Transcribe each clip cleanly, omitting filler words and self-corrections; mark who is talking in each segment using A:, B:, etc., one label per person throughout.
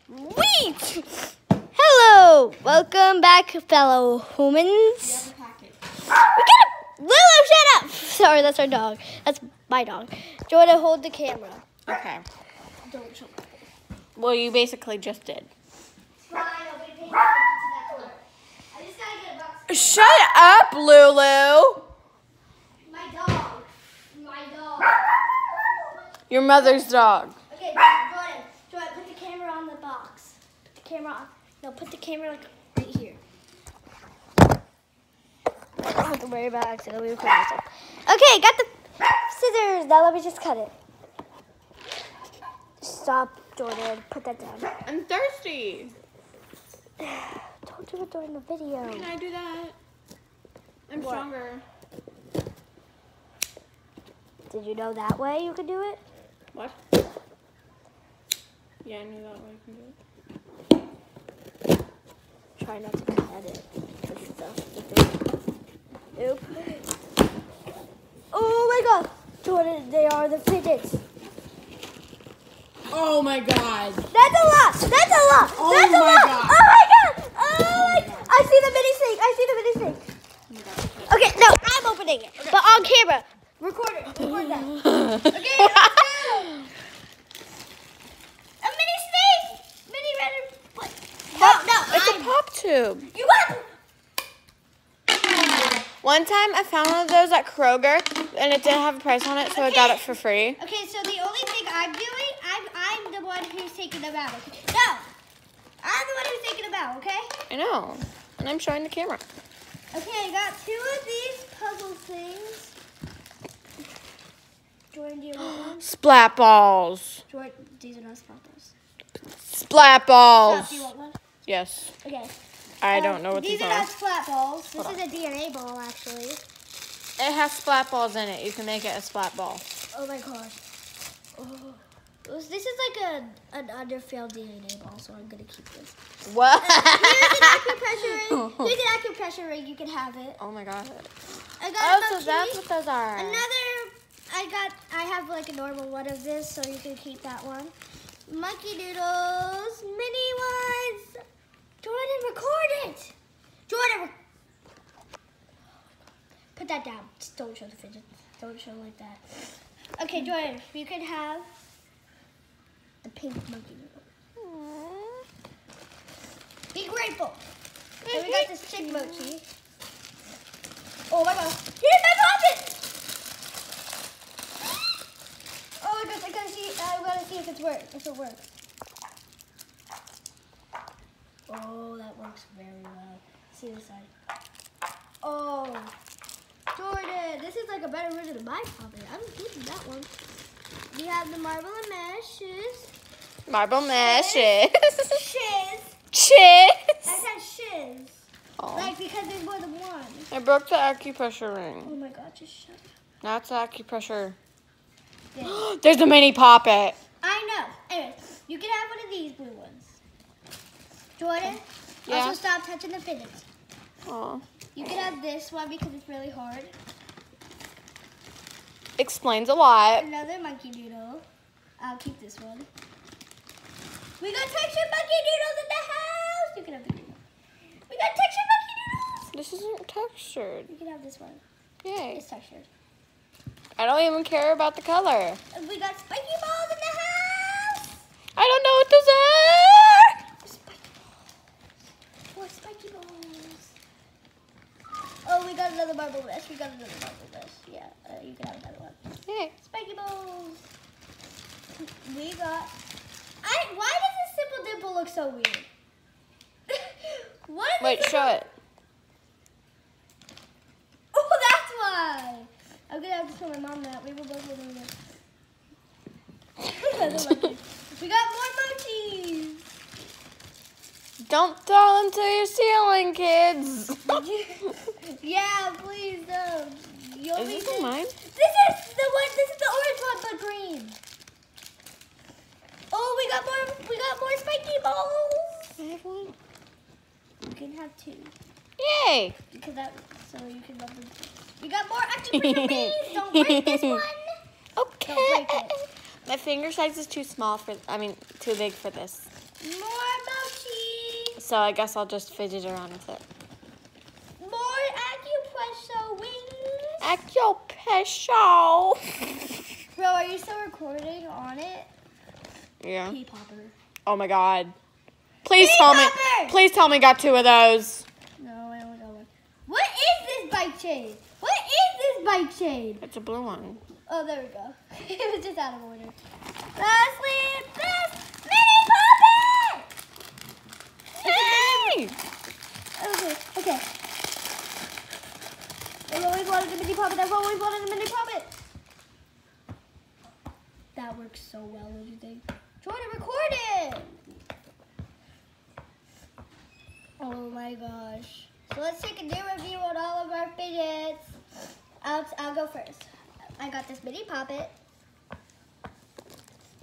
A: Sweet! Hello! Welcome back, fellow humans. We got a... Lulu, shut up! Sorry, that's our dog. That's my dog. Jordan, hold the camera.
B: Okay.
A: Don't show me.
B: Well, you basically just did.
A: Fine, I'll be paying attention to that color. I just gotta get a box.
B: Shut up, Lulu!
A: My dog. My dog.
B: Your mother's dog.
A: Okay, Jordan, put the camera on the box. Put the camera on. No, put the camera like right here. I don't have to worry about accidentally recording myself. Okay, got the scissors. Now let me just cut it. Stop, Jordan. Put that down.
B: I'm thirsty.
A: Don't do it during the video.
B: Can I do that? I'm
A: What?
B: stronger.
A: Did you know that way you could do it?
B: What? Yeah, I knew that way I can do it.
A: Try not to cut it. Because it's a thing. Oop. Oh my god. Jordan, they are the fidgets.
B: Oh my god.
A: That's a lot. That's a lot.
B: Oh
A: That's a
B: my
A: lot.
B: God.
A: Oh my god. Oh my god. I see the mini snake. I see the mini snake. Okay, no, I'm opening it. But on camera. Record it. Record that. Okay, let's go. A mini snake. Mini red. What? No,
B: It's a pop tube.
A: You got.
B: One time I found one of those at Kroger and it didn't have a price on it, so I got it for free.
A: Okay, so the only thing I'm doing, I'm the one who's taking them out. Okay? No, I'm the one who's taking them out. Okay.
B: I know. And I'm showing the camera.
A: Okay, I got 2 of these puzzle things. Jordan, do you want one?
B: Splat balls.
A: Jordan, these are not sparkles.
B: Splat balls.
A: Stop, do you want one?
B: Yes.
A: Okay.
B: I don't know what
A: these
B: these
A: are.
B: are.
A: Not splat balls. This
B: Hold
A: is a DNA ball, actually.
B: It has splat balls in it. You can make it a splat ball.
A: Oh my gosh. Oh. This is like an underfailed DNA ball, so I'm gonna keep this.
B: What?
A: Here's an acupressure ring. Here's an acupressure ring. You can have it.
B: Oh my god.
A: I got
B: Oh,
A: a
B: so
A: monkey.
B: that's what those are.
A: I have like a normal one of this, so you can keep that one. Monkey noodles, mini ones. Jordan, record it. Jordan, put that down. Just don't show the fidgets. Don't show like that. Okay, Jordan, you can have the pink monkey noodle.
B: Aww.
A: Be grateful. And we got this chick mochi. Oh my gosh. Here's my poppet! Oh my gosh, I gotta see if it works. Oh, that works very well. See this side. Oh. Jordan, this is like a better version of my poppet. I'm keeping that one. We have the marble and meshes.
B: Marble meshes.
A: Shiz.
B: Chiz.
A: I said shiz.
B: Oh.
A: Like, because there's more than one.
B: I broke the acupressure ring.
A: Oh my god, just shut up.
B: That's acupressure.
A: Yeah.
B: There's a mini poppet.
A: I know. Anyway, you can have one of these blue ones. Jordan,
B: Yeah.
A: also stop touching the fidgets.
B: Aw.
A: You can have this one because it's really hard.
B: Explains a lot.
A: Another monkey noodle. I'll keep this one. We got textured monkey noodles in the house. You can have the green one. We got textured monkey noodles.
B: This isn't textured.
A: You can have this one.
B: Yay.
A: It's textured.
B: I don't even care about the color.
A: And we got spiky balls in the house.
B: I don't know what those are.
A: Spiky balls. More spiky balls. Oh, we got another marble mesh. Yeah, you can have another one.
B: Yay.
A: Spiky balls. We got. Why does this simple dimple look so weird? What is
B: Wait,
A: this?
B: show it.
A: Oh, that's why. I'm gonna have to tell my mom that. We were both doing it. We got more mochis.
B: Don't throw them to your ceiling, kids.
A: Yeah, please don't.
B: Is this in mine?
A: This is the orange one, but green. Oh, we got more spiky balls.
B: I have one.
A: You can have 2.
B: Yay.
A: Because so you can love them. We got more acupressure beads. Don't break this one.
B: Okay.
A: Don't break it.
B: My finger size is too small too big for this.
A: More mochi.
B: So I guess I'll just fidget around with it.
A: More acupressure wings.
B: Acupressure.
A: Bro, are you still recording on it?
B: Yeah.
A: Pea popper.
B: Oh my god. Please tell me. Please tell me got 2 of those.
A: No, I only got 1. What is this bike chain? What is this bike chain?
B: It's a blue one.
A: Oh, there we go. It was just out of order. Lastly, this mini puppet!
B: Yay!
A: Okay. I've always wanted a mini puppet. I've always wanted a mini puppet. That works so well, don't you think? Jordan, record it! Oh my gosh. So let's take a new review on all of our fidgets. I'll go first. I got this mini puppet.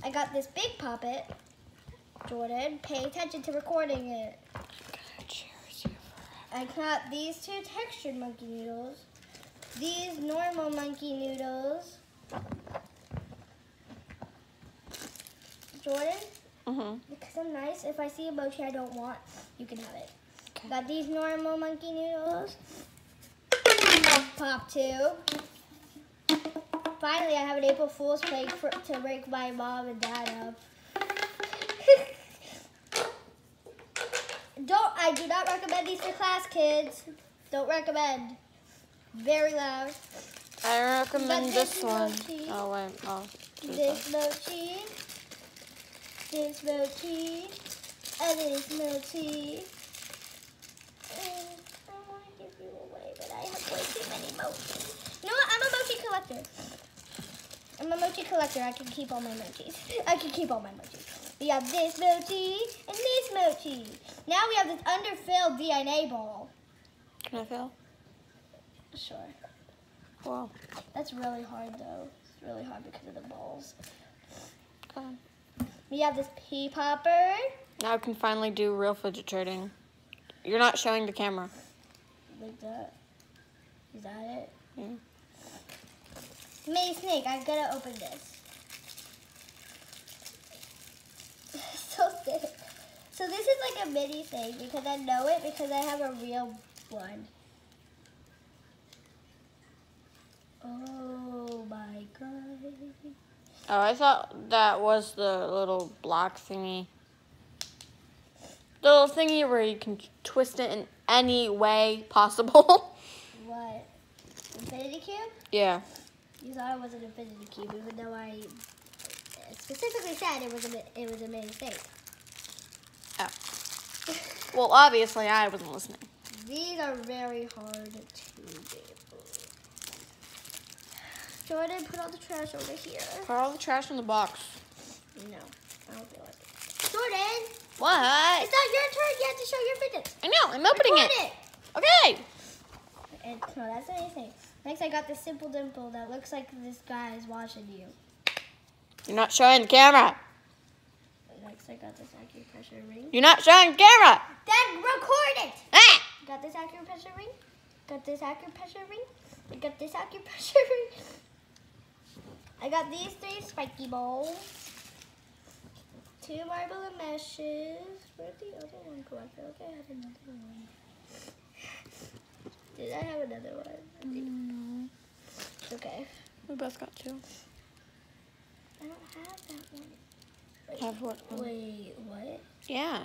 A: I got this big puppet. Jordan, pay attention to recording it. I got these 2 textured monkey noodles. These normal monkey noodles. Jordan, because I'm nice, if I see a mochi I don't want, you can have it. Okay. Got these normal monkey noodles. Pop tube. Finally, I have an April Fool's prank to break my mom and dad up. I do not recommend these for class, kids. Don't recommend. Very loud.
B: I recommend this one.
A: Mochi.
B: Oh wait,
A: This mochi. This mochi. And this mochi. And I want to give you away, but I have way too many mochis. You know what? I'm a mochi collector. I can keep all my mochis. We have this mochi and this mochi. Now we have this underfilled DNA ball.
B: Can I fill?
A: Sure.
B: Wow.
A: That's really hard though. It's really hard because of the balls.
B: Okay.
A: We have this pea popper.
B: Now I can finally do real fidget trading. You're not showing the camera.
A: Like that. Is that it?
B: Yeah.
A: Mini snake. I'm gonna open this. So thick. So this is like a mini thing because I know it because I have a real one. Oh my god.
B: Oh, I thought that was the little block thingy. The little thingy where you can twist it in any way possible.
A: What? Infinity cube?
B: Yeah.
A: You thought it was an infinity cube, even though I specifically said it was a mini snake.
B: Oh. Well, obviously I wasn't listening.
A: These are very hard to do. Jordan, put all the trash over here.
B: Put all the trash in the box.
A: No, I don't feel like it. Jordan!
B: What?
A: It's not your turn. You have to show your fidgets.
B: I know, I'm opening
A: Record
B: it. Okay.
A: And, no, that's not anything. Next, I got this simple dimple that looks like this guy is watching you.
B: You're not showing the camera.
A: Next, I got this acupressure ring.
B: You're not showing the camera.
A: Then record it.
B: Ah!
A: Got this acupressure ring. Got this acupressure ring. I got this acupressure ring. I got these 3 spiky balls. 2 marble meshes. Where'd the other one go? I feel like I had another one. Did I have another one?
B: No.
A: Okay.
B: We both got 2.
A: I don't have that one. Wait,
B: Have what one?
A: Wait, what?
B: Yeah.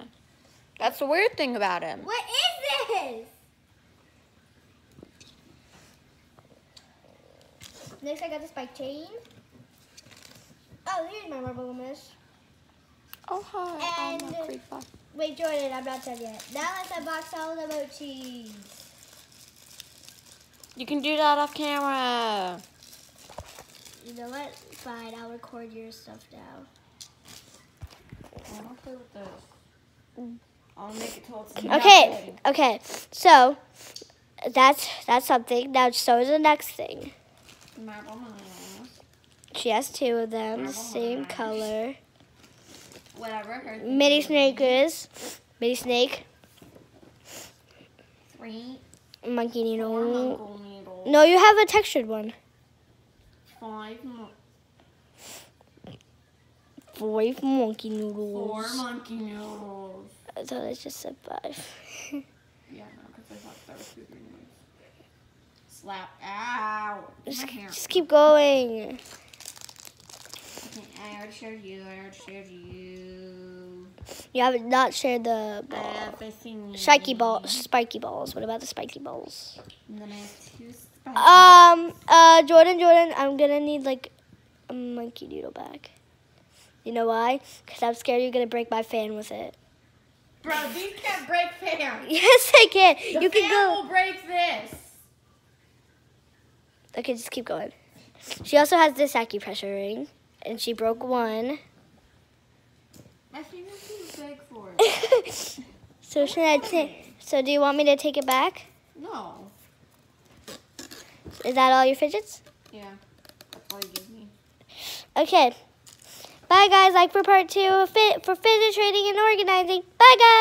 B: That's the weird thing about him.
A: What is this? Next, I got this bike chain. Oh, here's my marble mesh.
B: Oh, hi.
A: And
B: I'm a creeper.
A: wait, Jordan, I'm not done yet. Now let's unbox all the mochis.
B: You can do that off camera.
A: You know what? Fine, I'll record your stuff now.
B: I'll play with this. I'll make it till it's
A: Okay. So that's something. Now so is the next thing.
B: Marble mesh.
A: She has 2 of them, the same color.
B: Whatever.
A: Mini snake is. Mini snake.
B: 3.
A: Monkey
B: 4
A: needle.
B: uncle needles.
A: No, you have a textured one.
B: 5 more.
A: 5 monkey noodles.
B: 4 monkey noodles.
A: I thought I just said 5.
B: Yeah, no, because I thought there was 2 green ones. Slap. Ow.
A: Just keep going.
B: Okay, I already shared you.
A: You have not shared the ball. Spiky balls. What about the spiky balls?
B: And then I have 2 spiky
A: Jordan, I'm gonna need like a monkey noodle back. You know why? Because I'm scared you're gonna break my fan with it.
B: Bro, these can't break fans.
A: Yes, I can.
B: The fan will break this.
A: Okay, just keep going. She also has this acupressure ring, and she broke one.
B: My finger's too big for it.
A: So should I take? So do you want me to take it back?
B: No.
A: Is that all your fidgets?
B: Yeah, that's all you give me.
A: Okay. Bye, guys. Like for part 2 for fidget trading and organizing. Bye, guys.